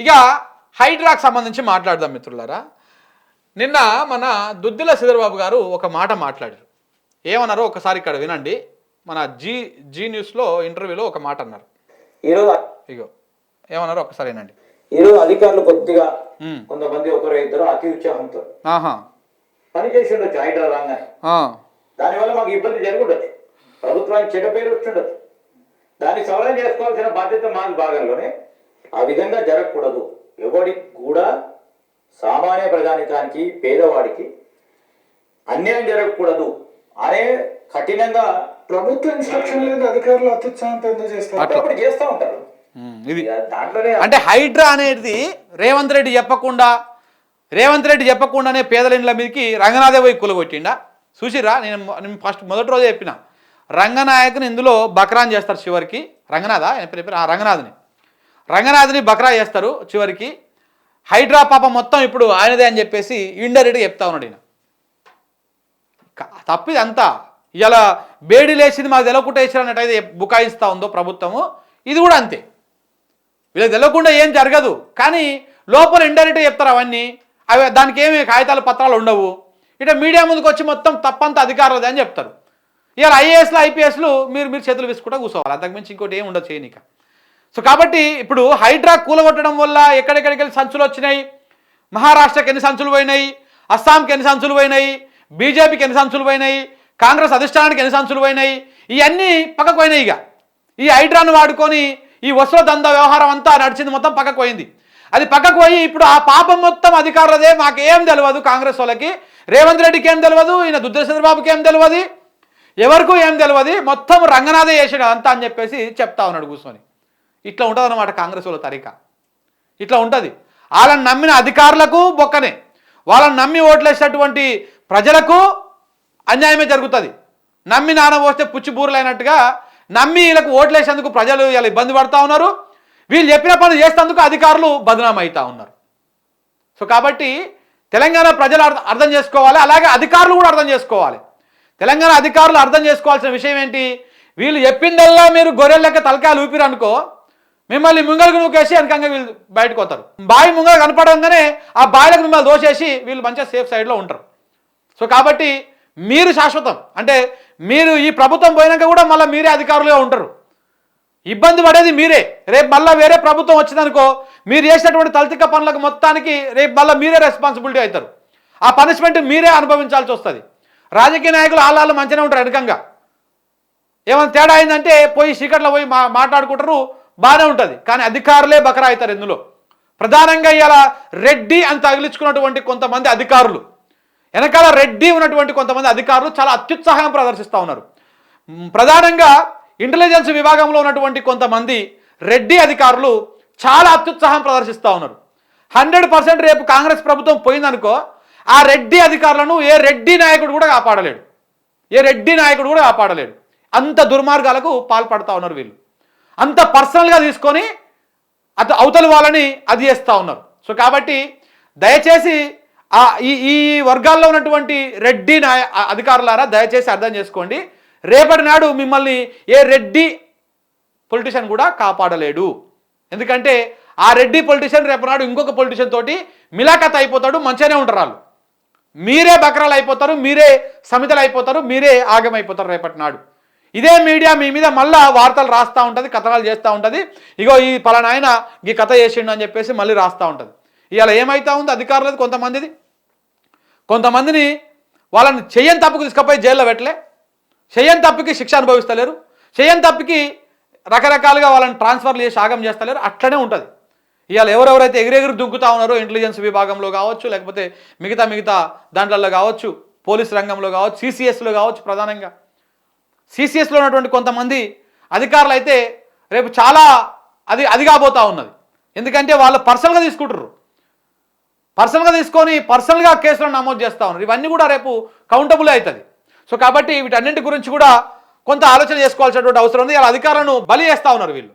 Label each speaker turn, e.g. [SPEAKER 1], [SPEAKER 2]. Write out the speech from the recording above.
[SPEAKER 1] ఇక హైడ్రాకు సంబంధించి మాట్లాడదాం మిత్రులారా. నిన్న మన దుద్దిల శ్రీధర్బాబు గారు ఒక మాట మాట్లాడారు. ఏమన్నారో ఒకసారి ఇక్కడ వినండి. మన జీ న్యూస్లో ఇంటర్వ్యూలో ఒక మాట అన్నారు. ఇగో ఏమన్నారో ఒకసారి వినండి.
[SPEAKER 2] ఈరోజు అధికారులు కొద్దిగా కొంతమంది ఒకరు ఇద్దరు అతి ఉత్సాహంతో పని చేసి ఉండొచ్చు హైడ్రా రాగానే. దానివల్ల మాకు ఇబ్బంది జరుగుండొచ్చు, ప్రభుత్వానికి చెడ్డ పేరు వచ్చిండొచ్చు. దాన్ని సవరణ చేసుకోవాల్సిన బాధ్యత మాకు భాగంలోనే. ఆ విధంగా జరగకూడదు. ఎవరికి కూడా సామాన్య ప్రజానికానికి పేదవాడికి అన్యాయం జరగకూడదు అనే కఠినంగా
[SPEAKER 3] ప్రభుత్వ ఇన్స్ట్రక్షన్ లేదు, అధికారులు అత్యుత్సాహంతో చేస్తారు,
[SPEAKER 2] చేస్తూ ఉంటారు.
[SPEAKER 1] ఇది అంటే హైడ్రా అనేది రేవంత్ రెడ్డి చెప్పకుండానే పేదల ఇండ్ల మీదకి రంగనాథే పోయి కూలగొట్టిండా. చూసిరా, నేను ఫస్ట్ మొదటి రోజే చెప్పిన రంగనాయకుని ఇందులో బక్రాన్ చేస్తారు చివరికి. రంగనాథా రంగనాథ్ని బక్రా చేస్తారు చివరికి. హైడ్రా పాప మొత్తం ఇప్పుడు ఆయనదే అని చెప్పేసి ఇండైరెక్ట్గా చెప్తా ఉన్నాడు ఈయన. తప్పిది అంతా ఇలా బేడి లేచింది మాకు తెలవకుండా వేసారన్నట్టయితే బుకాయిస్తూ ఉందో ప్రభుత్వము, ఇది కూడా అంతే. వీళ్ళకి తెలియకుండా ఏం జరగదు, కానీ లోపల ఇండైరెక్ట్గా చెప్తారు అవన్నీ. అవి దానికి ఏమి కాగితాలు పత్రాలు ఉండవు. ఇట్లా మీడియా ముందుకు వచ్చి మొత్తం తప్పంతా అధికారులదే అని చెప్తారు. ఇవాళ ఐఏఎస్లు ఐపీఎస్లు మీరు చేతులు వేసుకుంటూ కూర్చోవాలి, అంతకుమించి ఇంకోటి ఏమి ఉండదు చేయనిక. సో కాబట్టి ఇప్పుడు హైడ్రా కూలగొట్టడం వల్ల ఎక్కడెక్కడికి వెళ్ళి సంచులు వచ్చినాయి, మహారాష్ట్రకి ఎన్ని సంచులు పోయినాయి, అస్సాంకి ఎన్ని సంచులు పోయినాయి, బీజేపీకి ఎన్ని సంచులు పోయినాయి, కాంగ్రెస్ అధిష్టానానికి ఎన్ని సంచులు పోయినాయి, ఇవన్నీ పక్కకు పోయినాయి. ఇక ఈ హైడ్రాను వాడుకొని ఈ వస్తువుల దందా వ్యవహారం అంతా నడిచింది, మొత్తం పక్కకు పోయింది. అది పక్కకు పోయి ఇప్పుడు ఆ పాపం మొత్తం అధికారులదే. మాకేం తెలియదు, కాంగ్రెస్ వాళ్ళకి, రేవంత్ రెడ్డికి ఏం తెలియదు, ఈయన దుద్దిల చంద్రబాబుకి ఏం తెలియదు, ఎవరికూ ఏం తెలియదు, మొత్తం రంగనాథే చేసాడు అంతా అని చెప్పేసి చెప్తా ఉన్నాడు కూర్చొని. ఇట్లా ఉంటుంది అన్నమాట కాంగ్రెస్ వాళ్ళ తరీకా. ఇట్లా ఉంటుంది. వాళ్ళని నమ్మిన అధికారులకు బొక్కనే, వాళ్ళని నమ్మి ఓట్లేసినటువంటి ప్రజలకు అన్యాయమే జరుగుతుంది. నమ్మి నానబోస్తే పుచ్చిబూరులైనట్టుగా నమ్మి వీళ్ళకు ఓట్లేసేందుకు ప్రజలు ఇలా ఇబ్బంది పడుతూ ఉన్నారు. వీళ్ళు చెప్పిన పనులు చేసేందుకు అధికారులు బదనాం అవుతూ ఉన్నారు. సో కాబట్టి తెలంగాణ ప్రజలు అర్థం చేసుకోవాలి, అలాగే అధికారులు కూడా అర్థం చేసుకోవాలి. తెలంగాణ అధికారులు అర్థం చేసుకోవాల్సిన విషయం ఏంటి, వీళ్ళు చెప్పిందల్లా మీరు గొర్రెల లెక్క తలకాయలు ఊపిరనుకో, మిమ్మల్ని ముంగలకు నూకేసి వెనకంగా వీళ్ళు బయటకు వస్తారు. బావి ముంగలు కనపడంగానే ఆ బావిలకు మిమ్మల్ని దోసేసి వీళ్ళు మంచిగా సేఫ్ సైడ్లో ఉంటారు. సో కాబట్టి మీరు శాశ్వతం, అంటే మీరు ఈ ప్రభుత్వం పోయినాక కూడా మళ్ళీ మీరే అధికారులుగా ఉంటారు. ఇబ్బంది పడేది మీరే. రేపు మళ్ళీ వేరే ప్రభుత్వం వచ్చిందనుకో, మీరు చేసినటువంటి తలతిక్క పనులకు మొత్తానికి రేపు మళ్ళీ మీరే రెస్పాన్సిబిలిటీ అవుతారు. ఆ పనిష్మెంట్ మీరే అనుభవించాల్సి వస్తుంది. రాజకీయ నాయకులు ఆళ్ళు మంచిగానే ఉంటారు వెనకంగా. ఏమైనా తేడా అయిందంటే పోయి చీకట్లో పోయి మాట్లాడుకుంటారు, బాగానే ఉంటుంది. కానీ అధికారులే బకరా అవుతారు ఇందులో. ప్రధానంగా ఇలా రెడ్డి అని తగిలించుకున్నటువంటి కొంతమంది అధికారులు, వెనకాల రెడ్డి ఉన్నటువంటి కొంతమంది అధికారులు చాలా అత్యుత్సాహం ప్రదర్శిస్తూ ఉన్నారు. ప్రధానంగా ఇంటెలిజెన్స్ విభాగంలో ఉన్నటువంటి కొంతమంది రెడ్డి అధికారులు చాలా అత్యుత్సాహం ప్రదర్శిస్తూ ఉన్నారు. 100% రేపు కాంగ్రెస్ ప్రభుత్వం పోయిందనుకో, ఆ రెడ్డి అధికారులను ఏ రెడ్డి నాయకుడు కూడా కాపాడలేడు. అంత దుర్మార్గాలకు పాల్పడుతూ ఉన్నారు వీళ్ళు. అంత పర్సనల్గా తీసుకొని అవతలి వాళ్ళని అది చేస్తూ ఉన్నారు. సో కాబట్టి దయచేసి ఈ వర్గాల్లో ఉన్నటువంటి రెడ్డి అధికారులారా దయచేసి అర్థం చేసుకోండి. రేపటి నాడు మిమ్మల్ని ఏ రెడ్డి పొలిటీషియన్ కూడా కాపాడలేడు. ఎందుకంటే ఆ రెడ్డి పొలిటీషియన్ రేపటి నాడు ఇంకొక పొలిటీషియన్ తోటి మిలాఖత్ అయిపోతాడు, మంచిగానే ఉంటారు వాళ్ళు. మీరే బకరాలు అయిపోతారు, మీరే సమితలు అయిపోతారు, మీరే ఆగమైపోతారు రేపటి నాడు. ఇదే మీడియా మీ మీద మళ్ళీ వార్తలు రాస్తూ ఉంటుంది, కథనాలు చేస్తూ ఉంటుంది. ఇగో ఈ పలానా ఆయన ఈ కథ చేసిండు అని చెప్పేసి మళ్ళీ రాస్తూ ఉంటుంది. ఇవాళ ఏమవుతా ఉంది అధికారులది, కొంతమందిని వాళ్ళని చెయ్యని తప్పుకు తీసుకుపోయి జైల్లో పెట్టలే, చెయ్యని తప్పుకి శిక్ష అనుభవిస్తలేరు, చెయ్యని తప్పుకి రకరకాలుగా వాళ్ళని ట్రాన్స్ఫర్లు చేసి ఆగం చేస్తలేరు. అట్లనే ఉంటుంది. ఇవాళ ఎవరెవరైతే ఎగిరెగిరి దుంకుతా ఉన్నారో ఇంటెలిజెన్స్ విభాగంలో కావచ్చు, లేకపోతే మిగతా దాంట్లలో కావచ్చు, పోలీస్ రంగంలో కావచ్చు, సిసిఎస్లో కావచ్చు, ప్రధానంగా సిసిఎస్లో ఉన్నటువంటి కొంతమంది అధికారులు అయితే రేపు చాలా అది కాబోతూ ఉన్నది. ఎందుకంటే వాళ్ళు పర్సనల్గా తీసుకొని పర్సనల్గా కేసులను నమోదు చేస్తూ ఉన్నారు. ఇవన్నీ కూడా రేపు కౌంటబుల్ అవుతుంది. సో కాబట్టి వీటన్నింటి గురించి కూడా కొంత ఆలోచన చేసుకోవాల్సినటువంటి అవసరం ఉంది. ఇలా అధికారులను బలి చేస్తూ ఉన్నారు వీళ్ళు.